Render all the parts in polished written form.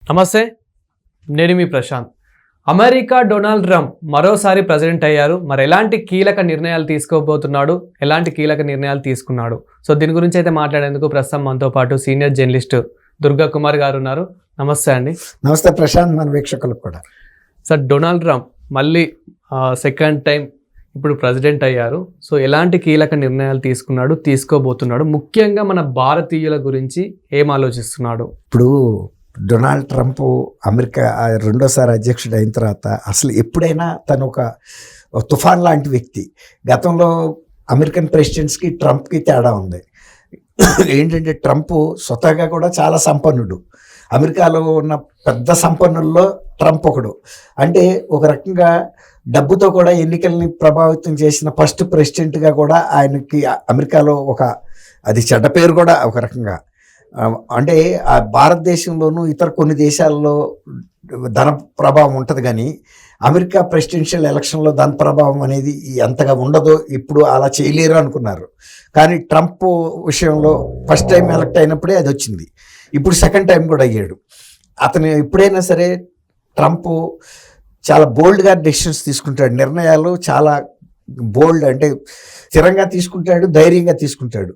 నమస్తే, నేను మీ Prashanth. America Donald Trump మరోసారి ప్రెసిడెంట్ అయ్యారు. మరి ఎలాంటి కీలక నిర్ణయాలు తీసుకోబోతున్నాడు, ఎలాంటి కీలక నిర్ణయాలు తీసుకున్నాడు, సో దీని గురించి అయితే మాట్లాడేందుకు ప్రస్తుతం మనతో పాటు సీనియర్ జర్నలిస్ట్ దుర్గా కుమార్ గారు ఉన్నారు. నమస్తే అండి. నమస్తే ప్రశాంత్, మన వీక్షకులకు కూడా. సార్, డొనాల్డ్ ట్రంప్ మళ్ళీ సెకండ్ టైం ఇప్పుడు ప్రెసిడెంట్ అయ్యారు. సో ఎలాంటి కీలక నిర్ణయాలు తీసుకోబోతున్నాడు, ముఖ్యంగా మన భారతీయుల గురించి ఏం ఆలోచిస్తున్నాడు? ఇప్పుడు డొనాల్డ్ ట్రంప్ అమెరికా రెండోసారి అధ్యక్షుడు అయిన తర్వాత అసలు ఎప్పుడైనా తను ఒక తుఫాన్ లాంటి వ్యక్తి. గతంలో అమెరికన్ ప్రెసిడెంట్స్కి ట్రంప్కి తేడా ఉంది. ఏంటంటే ట్రంప్ స్వతహాగా కూడా చాలా సంపన్నుడు. అమెరికాలో ఉన్న పెద్ద సంపన్నుల్లో ట్రంప్ ఒకడు. అంటే ఒక రకంగా డబ్బుతో కూడా ఎన్నికల్ని ప్రభావితం చేసిన ఫస్ట్ ప్రెసిడెంట్గా కూడా ఆయనకి అమెరికాలో అది చెడ్డ పేరు కూడా ఒక రకంగా. అంటే ఆ భారతదేశంలోనూ ఇతర కొన్ని దేశాల్లో ధన ప్రభావం ఉంటుంది, కానీ అమెరికా ప్రెసిడెన్షియల్ ఎలక్షన్లో ధన ప్రభావం అనేది అంతగా ఉండదు. ఇప్పుడు అలా చేయలేరు అనుకున్నారు, కానీ ట్రంప్ విషయంలో ఫస్ట్ టైం ఎలక్ట్ అయినప్పుడే అది వచ్చింది. ఇప్పుడు సెకండ్ టైం కూడా అయ్యాడు. అతను ఎప్పుడైనా సరే ట్రంప్ చాలా బోల్డ్గా డెసిషన్స్ తీసుకుంటాడు. నిర్ణయాలు చాలా బోల్డ్, అంటే స్థిరంగా తీసుకుంటాడు, ధైర్యంగా తీసుకుంటాడు.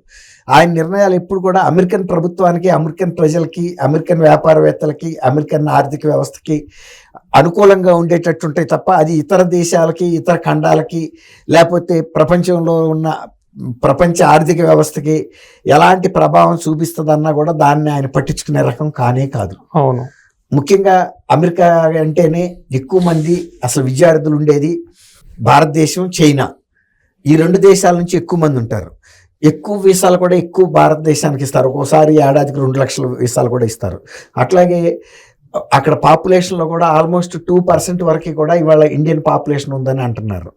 ఆయన నిర్ణయాలు ఎప్పుడు కూడా అమెరికన్ ప్రభుత్వానికి, అమెరికన్ ప్రజలకి, అమెరికన్ వ్యాపారవేత్తలకి, అమెరికన్ ఆర్థిక వ్యవస్థకి అనుకూలంగా ఉండేటట్టు ఉంటాయి తప్ప అది ఇతర దేశాలకి, ఇతర ఖండాలకి, లేకపోతే ప్రపంచంలో ఉన్న ప్రపంచ ఆర్థిక వ్యవస్థకి ఎలాంటి ప్రభావం చూపిస్తుందన్నా కూడా దాన్ని ఆయన పట్టించుకునే రకం కానే కాదు. అవును. ముఖ్యంగా అమెరికా అంటేనే ఎక్కువ మంది అసలు విద్యార్థులు ఉండేది భారతదేశం, చైనా. ఈ రెండు దేశాల నుంచి ఎక్కువ మంది ఉంటారు. ఎక్కువ వీసాలు కూడా ఎక్కువ భారతదేశానికి ఇస్తారు. ఒక్కోసారి ఏడాదికి 2 లక్షల వీసాలు కూడా ఇస్తారు. అట్లాగే అక్కడ పాపులేషన్లో కూడా ఆల్మోస్ట్ 2% వరకు కూడా ఇవాళ ఇండియన్ పాపులేషన్ ఉందని అంటున్నారు.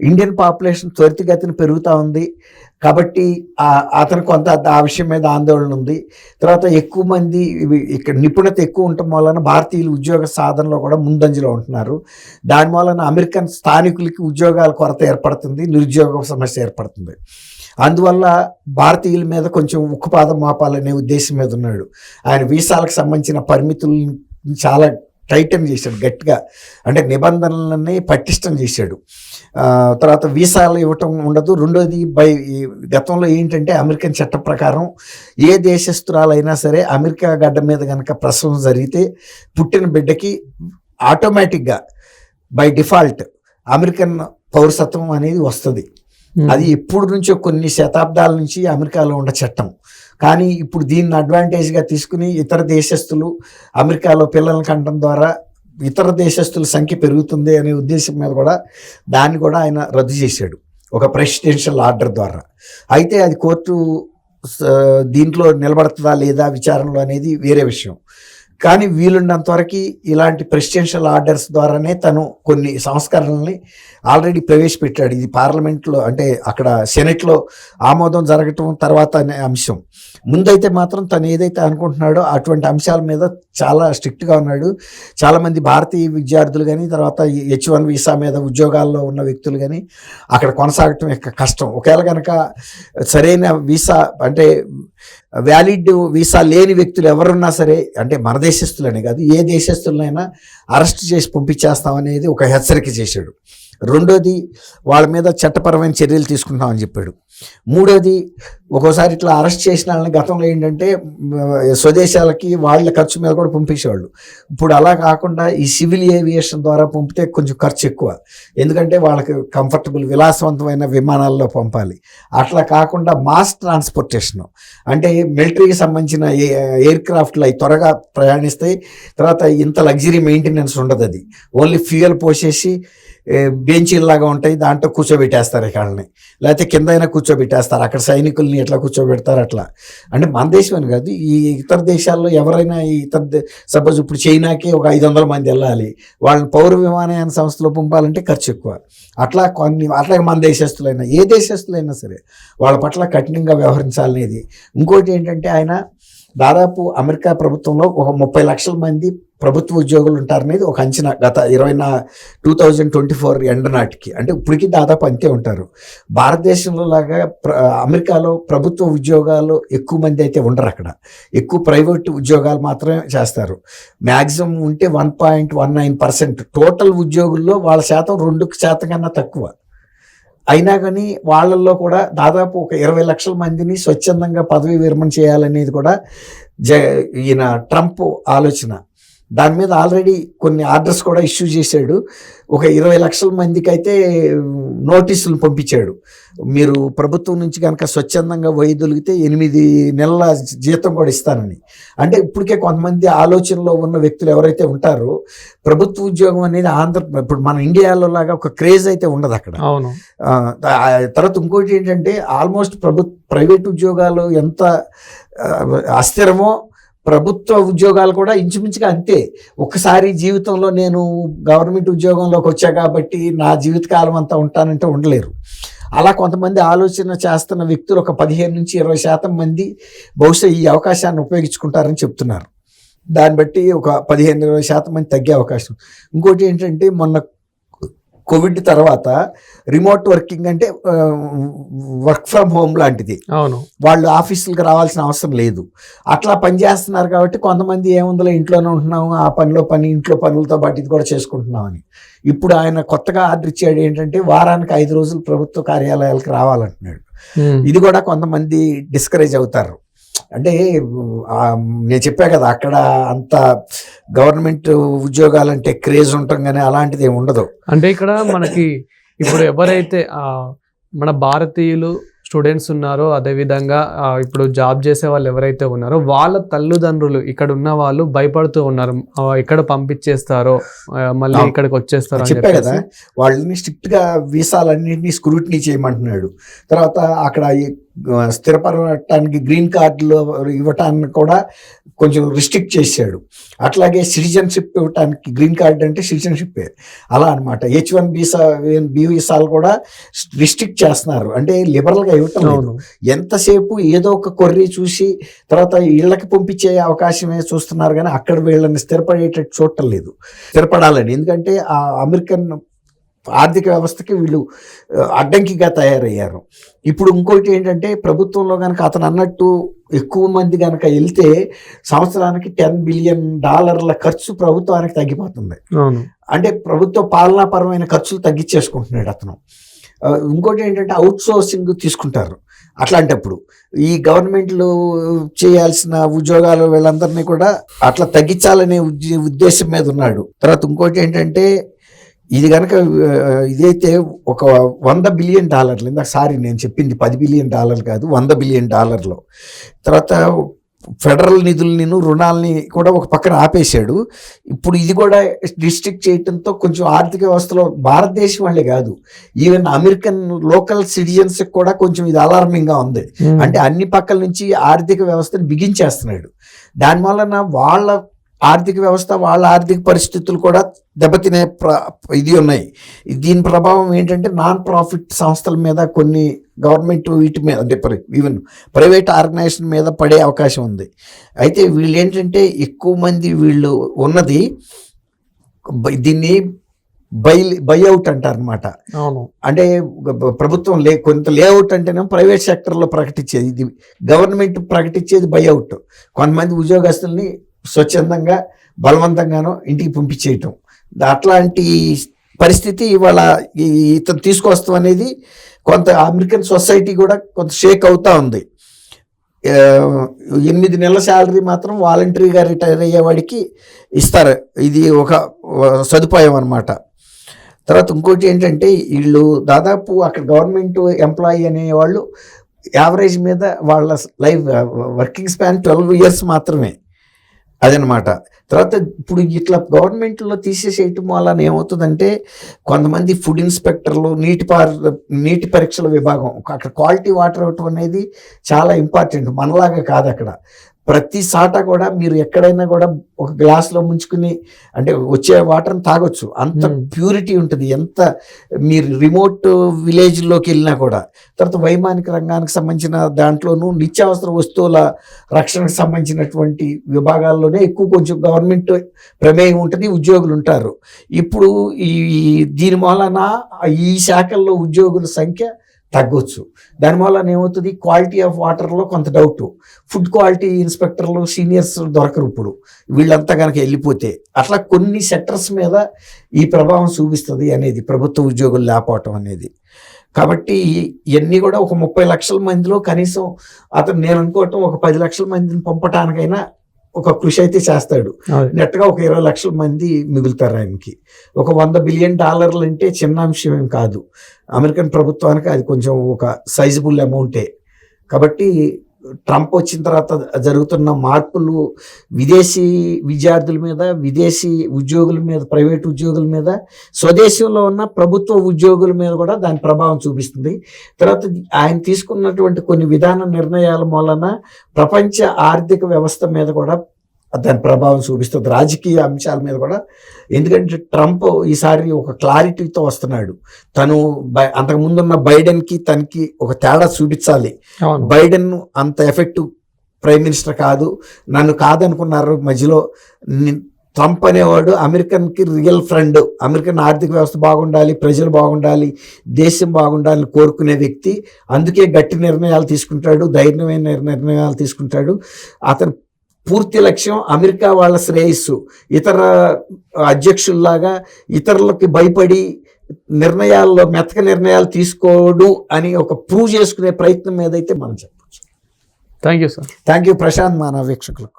ఇండియన్ పాపులేషన్ త్వరితగతిన పెరుగుతూ ఉంది కాబట్టి అతను కొంత ఆ విషయం మీద ఆందోళన ఉంది. తర్వాత ఎక్కువ మంది ఇక్కడ నిపుణత ఎక్కువ ఉండటం వలన భారతీయులు ఉద్యోగ సాధనలో కూడా ముందంజలో ఉంటున్నారు. దాని వలన అమెరికన్ స్థానికులకి ఉద్యోగాల కొరత ఏర్పడుతుంది, నిరుద్యోగ సమస్య ఏర్పడుతుంది. అందువల్ల భారతీయుల మీద కొంచెం ఉక్కుపాదం మోపాలనే ఉద్దేశం మీద ఉన్నాడు. ఆయన వీసాలకు సంబంధించిన పరిమితులను చాలా టైటన్ చేశాడు, గట్టిగా, అంటే నిబంధనలని పటిష్టం చేశాడు. తర్వాత వీసాలు ఇవ్వటం ఉండదు. రెండోది గతంలో ఏంటంటే అమెరికన్ చట్ట ప్రకారం ఏ దేశస్తురాలైనా సరే అమెరికా గడ్డ మీద కనుక ప్రసవం జరిగితే పుట్టిన బిడ్డకి ఆటోమేటిక్గా బై డిఫాల్ట్ అమెరికన్ పౌరసత్వం అనేది వస్తుంది. అది ఇప్పుడు నుంచో కొన్ని శతాబ్దాల నుంచి అమెరికాలో ఉన్న చట్టం. కానీ ఇప్పుడు దీన్ని అడ్వాంటేజ్గా తీసుకుని ఇతర దేశస్తులు అమెరికాలో పిల్లల్ని కంటం ద్వారా ఇతర దేశస్తుల సంఖ్య పెరుగుతుంది అనే ఉద్దేశం మీద కూడా దాన్ని కూడా ఆయన రద్దు చేశాడు ఒక ప్రెసిడెన్షియల్ ఆర్డర్ ద్వారా. అయితే అది కోర్టు దీంట్లో నిలబడుతుందా లేదా విచారణలో అనేది వేరే విషయం. కానీ వీలున్నంతవరకు ఇలాంటి ప్రెసిడెన్షియల్ ఆర్డర్స్ ద్వారానే తను కొన్ని సంస్కరణల్ని ఆల్రెడీ ప్రవేశపెట్టాడు. ఇది పార్లమెంట్లో, అంటే అక్కడ సెనెట్లో ఆమోదం జరగటం తర్వాత అనే అంశం. ముందైతే మాత్రం తను ఏదైతే అనుకుంటున్నాడో అటువంటి అంశాల మీద చాలా స్ట్రిక్ట్గా ఉన్నాడు. చాలామంది భారతీయ విద్యార్థులు కానీ, తర్వాత H1 వీసా మీద ఉద్యోగాల్లో ఉన్న వ్యక్తులు కానీ అక్కడ కొనసాగటం కష్టం. ఒకవేళ కనుక సరైన వీసా, అంటే వ్యాలిడ్ వీసా లేని వ్యక్తులు ఎవరున్నా సరే, అంటే మన దేశస్తులనే కాదు ఏ దేశస్తులనైనా అరెస్ట్ చేసి పంపించేస్తామనేది ఒక హెచ్చరిక చేశాడు. రెండోది, వాళ్ళ మీద చట్టపరమైన చర్యలు తీసుకుంటామని చెప్పాడు. మూడోది, ఒక్కోసారి ఇట్లా అరెస్ట్ చేసిన వాళ్ళని గతంలో ఏంటంటే స్వదేశాలకి వాళ్ళ ఖర్చు మీద కూడా పంపించేవాళ్ళు. ఇప్పుడు అలా కాకుండా ఈ సివిల్ ఏవియేషన్ ద్వారా పంపితే కొంచెం ఖర్చు ఎక్కువ, ఎందుకంటే వాళ్ళకి కంఫర్టబుల్ విలాసవంతమైన విమానాల్లో పంపాలి. అట్లా కాకుండా మాస్ ట్రాన్స్పోర్టేషన్, అంటే మిలిటరీకి సంబంధించిన ఎయిర్ క్రాఫ్ట్లు అవి త్వరగా ప్రయాణిస్తాయి. తర్వాత ఇంత లగ్జరీ మెయింటెనెన్స్ ఉండదు. అది ఓన్లీ ఫ్యూయల్ పోసేసి బెంచీల్లాగా ఉంటాయి, దాంట్లో కూర్చోబెట్టేస్తారు వాళ్ళని, లేకపోతే కింద అయినా కూర్చోబెట్టేస్తారు. అక్కడ సైనికుల్ని ఎట్లా కూర్చోబెడతారు అట్లా. అంటే మన దేశం అని కాదు, ఈ ఇతర దేశాల్లో ఎవరైనా సపోజ్ ఇప్పుడు చైనాకి ఒక 500 మంది వెళ్ళాలి, వాళ్ళని పౌర విమానయాన సంస్థలో పంపాలంటే ఖర్చు ఎక్కువ. అట్లాగే మన దేశస్తులైనా ఏ దేశస్తులైనా సరే వాళ్ళ పట్ల కఠినంగా వ్యవహరించాలనేది. ఇంకోటి ఏంటంటే ఆయన దాదాపు అమెరికా ప్రభుత్వంలో ఒక 30 లక్షల మంది ప్రభుత్వ ఉద్యోగులు ఉంటారనేది ఒక అంచనా గత 2024 ఎండ నాటికి. అంటే ఇప్పటికీ దాదాపు అంతే ఉంటారు. భారతదేశంలో లాగా అమెరికాలో ప్రభుత్వ ఉద్యోగాలు ఎక్కువ మంది అయితే ఉండరు. అక్కడ ఎక్కువ ప్రైవేట్ ఉద్యోగాలు మాత్రమే చేస్తారు. మ్యాక్సిమం ఉంటే 1.19%. టోటల్ ఉద్యోగుల్లో వాళ్ళ శాతం 2% కన్నా తక్కువ. అయినా కానీ వాళ్ళల్లో కూడా దాదాపు ఒక 20 లక్షల మందిని స్వచ్ఛందంగా పదవి విరమణ చేయాలనేది కూడా ఈయన ట్రంప్ ఆలోచన. దాని మీద ఆల్రెడీ కొన్ని ఆర్డర్స్ కూడా ఇష్యూ చేశాడు. ఒక 20 లక్షల మందికి అయితే నోటీసులు పంపించాడు. మీరు ప్రభుత్వం నుంచి కనుక స్వచ్ఛందంగా వైదొలిగితే 8 నెలల జీతం కూడా ఇస్తానని. అంటే ఇప్పటికే కొంతమంది ఆలోచనలో ఉన్న వ్యక్తులు ఎవరైతే ఉంటారో ప్రభుత్వ ఉద్యోగం అనేది ఇప్పుడు మన ఇండియాలో లాగా ఒక క్రేజ్ అయితే ఉండదు అక్కడ. అవును. తర్వాత ఇంకోటి ఏంటంటే ఆల్మోస్ట్ ప్రైవేట్ ఉద్యోగాలు ఎంత అస్థిరమో ప్రభుత్వ ఉద్యోగాలు కూడా ఇంచుమించుగా అంతే. ఒక్కసారి జీవితంలో నేను గవర్నమెంట్ ఉద్యోగంలోకి వచ్చా కాబట్టి నా జీవితకాలం అంతా ఉంటానంటే ఉండలేరు. అలా కొంతమంది ఆలోచన చేస్తున్న వ్యక్తులు ఒక 15-20% మంది బహుశా ఈ అవకాశాన్ని ఉపయోగించుకుంటారని చెప్తున్నారు. దాన్ని బట్టి ఒక 15-20% మంది తగ్గే అవకాశం. ఇంకోటి ఏంటంటే మొన్న కోవిడ్ తర్వాత రిమోట్ వర్కింగ్ అంటే వర్క్ ఫ్రమ్ హోమ్ లాంటిది. అవును. వాళ్ళు ఆఫీసులకు రావాల్సిన అవసరం లేదు. అట్లా పనిచేస్తున్నారు కాబట్టి కొంతమంది ఏముందో ఇంట్లోనే ఉంటున్నాము, ఆ పనిలో పని ఇంట్లో పనులతో పాటు ఇది కూడా చేసుకుంటున్నాం అని. ఇప్పుడు ఆయన కొత్తగా ఆర్డర్ ఇచ్చాడు ఏంటంటే వారానికి 5 రోజులు ప్రభుత్వ కార్యాలయాలకు రావాలంటున్నాడు. ఇది కూడా కొంతమంది డిస్కరేజ్ అవుతారు. అంటే నేను చెప్పా కదా అక్కడ అంత గవర్నమెంట్ ఉద్యోగాలంటే క్రేజ్ ఉంటాం కానీ అలాంటిది ఏమి ఉండదు. అంటే ఇక్కడ మనకి ఇప్పుడు ఎవరైతే మన భారతీయులు స్టూడెంట్స్ ఉన్నారో, అదేవిధంగా ఇప్పుడు జాబ్ చేసే వాళ్ళు ఎవరైతే ఉన్నారో వాళ్ళ తల్లిదండ్రులు ఇక్కడ ఉన్న వాళ్ళు భయపడుతూ ఉన్నారు, ఇక్కడ పంపించేస్తారో మళ్ళీ ఇక్కడికి వచ్చేస్తారో. చెప్పా కదా వాళ్ళని స్ట్రిక్ట్ గా వీసాలన్నింటినీ స్క్రూటినీ చేయమంటున్నాడు. తర్వాత అక్కడ స్థిరపడటానికి గ్రీన్ కార్డులు ఇవ్వటానికి కూడా కొంచెం రిస్ట్రిక్ట్ చేశాడు. అట్లాగే సిటిజన్షిప్ ఇవ్వటానికి గ్రీన్ కార్డు అంటే సిటిజన్షిప్ అలా అనమాట. H1 బి వీసాలు కూడా రిస్ట్రిక్ట్ చేస్తున్నారు. అంటే లిబరల్గా ఇవ్వటం లేదు. ఎంతసేపు ఏదో ఒక కొర్రీ చూసి తర్వాత ఇళ్ళకి పంపించే అవకాశమే చూస్తున్నారు కానీ అక్కడ వీళ్ళని స్థిరపడేటట్టు చూడటం లేదు. స్థిరపడాలని ఎందుకంటే ఆ అమెరికన్ ఆర్థిక వ్యవస్థకి వీళ్ళు అడ్డంకిగా తయారయ్యారు. ఇప్పుడు ఇంకోటి ఏంటంటే ప్రభుత్వంలో కనుక అతను అన్నట్టు ఎక్కువ మంది కనుక వెళ్తే సంవత్సరానికి $10 బిలియన్ ఖర్చు ప్రభుత్వానికి తగ్గిపోతుంది. అంటే ప్రభుత్వ పాలనాపరమైన ఖర్చులు తగ్గించేసుకుంటున్నాడు అతను. ఇంకోటి ఏంటంటే అవుట్ సోర్సింగ్ తీసుకుంటారు. అట్లాంటప్పుడు ఈ గవర్నమెంట్లు చేయాల్సిన ఉద్యోగాలు వీళ్ళందరినీ కూడా అట్లా తగ్గించాలనే ఉద్దేశం మీద ఉన్నాడు. తర్వాత ఇంకోటి ఏంటంటే ఇది కనుక ఇదైతే ఒక $100 బిలియన్, సారీ నేను చెప్పింది $10 బిలియన్ కాదు, $100 బిలియన్. తర్వాత ఫెడరల్ నిధులని రుణాలని కూడా ఒక పక్కన ఆపేశాడు. ఇప్పుడు ఇది కూడా రిస్ట్రిక్ట్ చేయడంతో కొంచెం ఆర్థిక వ్యవస్థలో భారతదేశం వాళ్ళే కాదు ఈవెన్ అమెరికన్ లోకల్ సిటిజన్స్ కూడా కొంచెం ఇది అలార్మింగ్ గా ఉంది. అంటే అన్ని పక్కల నుంచి ఆర్థిక వ్యవస్థను బిగించేస్తున్నాడు. దానివల్ల వాళ్ళ ఆర్థిక వ్యవస్థ వాళ్ళ ఆర్థిక పరిస్థితులు కూడా దెబ్బతినే ఇది ఉన్నాయి. దీని ప్రభావం ఏంటంటే నాన్ ప్రాఫిట్ సంస్థల మీద కొన్ని గవర్నమెంట్ వీటి మీద అంటే ఈవెన్ ప్రైవేట్ ఆర్గనైజేషన్ మీద పడే అవకాశం ఉంది. అయితే వీళ్ళు ఏంటంటే ఎక్కువ మంది వీళ్ళు ఉన్నది దీన్ని బైఅవుట్ అంటారు అనమాట. అంటే ప్రభుత్వం కొంత లేఅవుట్ అంటేనేమో ప్రైవేట్ సెక్టర్లో ప్రకటించేది, ఇది గవర్నమెంట్ ప్రకటించేది బైఅవుట్. కొంతమంది ఉద్యోగస్తుల్ని స్వచ్ఛందంగా బలవంతంగానో ఇంటికి పంపించేయటం. అట్లాంటి పరిస్థితి ఇవాళ ఇతను తీసుకొస్తాం అనేది కొంత అమెరికన్ సొసైటీ కూడా కొంత షేక్ అవుతా ఉంది. 8 నెలల శాలరీ మాత్రం వాలంటరీగా రిటైర్ అయ్యేవాడికి ఇస్తారు. ఇది ఒక సదుపాయం అన్నమాట. తర్వాత ఇంకోటి ఏంటంటే వీళ్ళు దాదాపు అక్కడ గవర్నమెంట్ ఎంప్లాయీ అనేవాళ్ళు యావరేజ్ మీద వాళ్ళ లైఫ్ వర్కింగ్ స్పాన్ 12 years మాత్రమే అదనమాట. తర్వాత ఇప్పుడు ఇట్లా గవర్నమెంట్లో తీసేసేయటం వల్ల ఏమవుతుందంటే కొంతమంది ఫుడ్ ఇన్స్పెక్టర్లు, నీటి పరీక్షల విభాగం, అక్కడ క్వాలిటీ వాటర్ ఇవ్వటం అనేది చాలా ఇంపార్టెంట్. మనలాగా కాదు, అక్కడ ప్రతి సాట కూడా మీరు ఎక్కడైనా కూడా ఒక గ్లాస్లో ముంచుకుని అంటే వచ్చే వాటర్ని తాగొచ్చు, అంత ప్యూరిటీ ఉంటుంది. ఎంత మీరు రిమోట్ విలేజ్లోకి వెళ్ళినా కూడా. తర్వాత వైమానిక రంగానికి సంబంధించిన దాంట్లోనూ నిత్యావసర వస్తువుల రక్షణకు సంబంధించినటువంటి విభాగాల్లోనే ఎక్కువ కొంచెం గవర్నమెంట్ ప్రమేయం ఉంటుంది, ఉద్యోగులు ఉంటారు. ఇప్పుడు దీని మూలన ఈ శాఖల్లో ఉద్యోగుల సంఖ్య తగ్గొచ్చు. దానివల్ల ఏమవుతుంది, క్వాలిటీ ఆఫ్ వాటర్లో కొంత డౌట్. ఫుడ్ క్వాలిటీ ఇన్స్పెక్టర్లు సీనియర్స్ దొరకరు ఇప్పుడు, వీళ్ళంతా కనుక వెళ్ళిపోతే. అట్లా కొన్ని సెక్టర్స్ మీద ఈ ప్రభావం చూపిస్తుంది అనేది ప్రభుత్వ ఉద్యోగులు లేకపోవటం అనేది. కాబట్టి ఇవన్నీ కూడా ఒక 30 లక్షల మందిలో కనీసం అతను నేను అనుకోవటం ఒక 10 లక్షల మందిని పంపటానికైనా ఒక కృషి అయితే చేస్తాడు. నెట్గా ఒక 20 లక్షల మంది మిగులుతారు ఆయనకి. ఒక $100 బిలియన్ అంటే చిన్న అంశం ఏం కాదు. అమెరికన్ ప్రభుత్వానికి అది కొంచెం ఒక సైజబుల్ అమౌంటే. కాబట్టి ట్రంప్ వచ్చిన తర్వాత జరుగుతున్న మార్పులు విదేశీ విద్యార్థుల మీద, విదేశీ ఉద్యోగుల మీద, ప్రైవేట్ ఉద్యోగుల మీద, స్వదేశంలో ఉన్న ప్రభుత్వ ఉద్యోగుల మీద కూడా దాని ప్రభావం చూపిస్తుంది. తర్వాత ఆయన తీసుకున్నటువంటి కొన్ని విధాన నిర్ణయాల మూలన ప్రపంచ ఆర్థిక వ్యవస్థ మీద కూడా దాని ప్రభావం చూపిస్తుంది, రాజకీయ అంశాల మీద కూడా. ఎందుకంటే ట్రంప్ ఈసారి ఒక క్లారిటీతో వస్తున్నాడు. తను అంతకుముందున్న బైడెన్కి తనకి ఒక తేడా చూపించాలి. బైడెన్ అంత ఎఫెక్టివ్ ప్రైమ్ మినిస్టర్ కాదు, నన్ను కాదనుకున్నారు మధ్యలో. ట్రంప్ అనేవాడు అమెరికన్కి రియల్ ఫ్రెండ్, అమెరికన్ ఆర్థిక వ్యవస్థ బాగుండాలి, ప్రజలు బాగుండాలి, దేశం బాగుండాలని కోరుకునే వ్యక్తి. అందుకే గట్టి నిర్ణయాలు తీసుకుంటాడు, ధైర్యమైన నిర్ణయాలు తీసుకుంటాడు. అతను పూర్తి లక్ష్యం అమెరికా వాళ్ళ శ్రేయస్సు. ఇతర అధ్యక్షుల్లాగా ఇతరులకి భయపడి నిర్ణయాల్లో మెతక నిర్ణయాలు తీసుకోడు అని ఒక ప్రూవ్ చేసుకునే ప్రయత్నం మీద అయితే మనం చెప్పచ్చు. Thank you sir. Thank you Prashant, మన వీక్షకులకు.